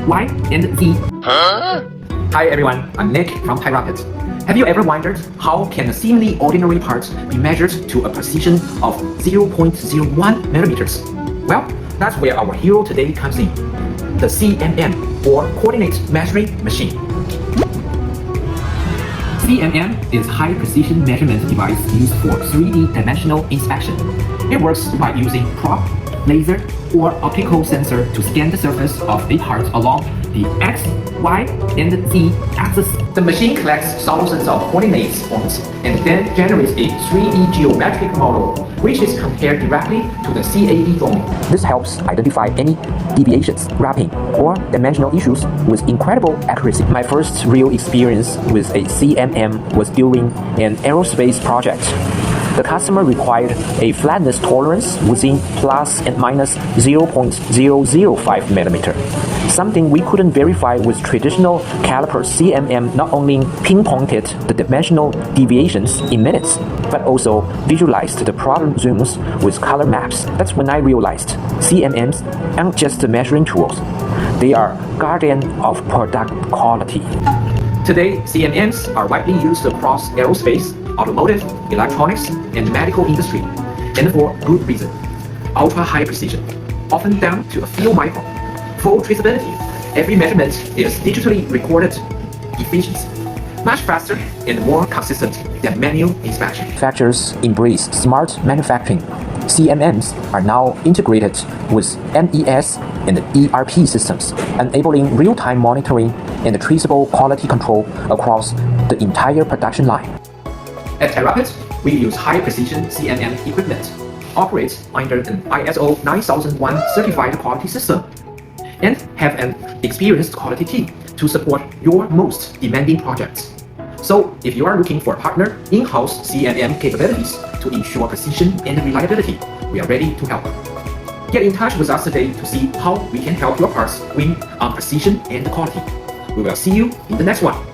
Y, and Z. Hi everyone, I'm Nick from TiRapid. Have you ever wondered how can a seemingly ordinary part be measured to a precision of 0.01 millimeters? Well, that's where our hero today comes in, the CMM, or Coordinate Measuring Machine. CMM is high precision measurement device used for 3D dimensional inspection. It works by using probe, laser, or optical sensor to scan the surface of a part along the X, Y, and Z axis. The machine collects thousands of coordinate points and then generates a 3D geometric model, which is compared directly to the CAD drawing. This helps identify any deviations, wrapping, or dimensional issues with incredible accuracy. My first real experience with a CMM was during an aerospace project. The customer required a flatness tolerance within plus and minus 0.005 millimeter, something we couldn't verify with traditional caliper. CMM not only pinpointed the dimensional deviations in minutes, but also visualized the problem zones with color maps. That's when I realized CMMs aren't just measuring tools, they are guardian of product quality. Today, CMMs are widely used across aerospace, automotive, electronics, and medical industry, and for good reason. Ultra-high precision, often down to a few micron. Full traceability. Every measurement is digitally recorded. Efficiency. Much faster and more consistent than manual inspection. Manufacturers embrace smart manufacturing. CMMs are now integrated with MES and ERP systems, enabling real-time monitoring and traceable quality control across the entire production line. At TiRapid, we use high-precision CMM equipment, operate under an ISO 9001 certified quality system, and have an experienced quality team to support your most demanding projects. So, if you are looking for a partner, in-house CMM capabilities to ensure precision and reliability, we are ready to help. Get in touch with us today to see how we can help your parts win on precision and quality. We will see you in the next one.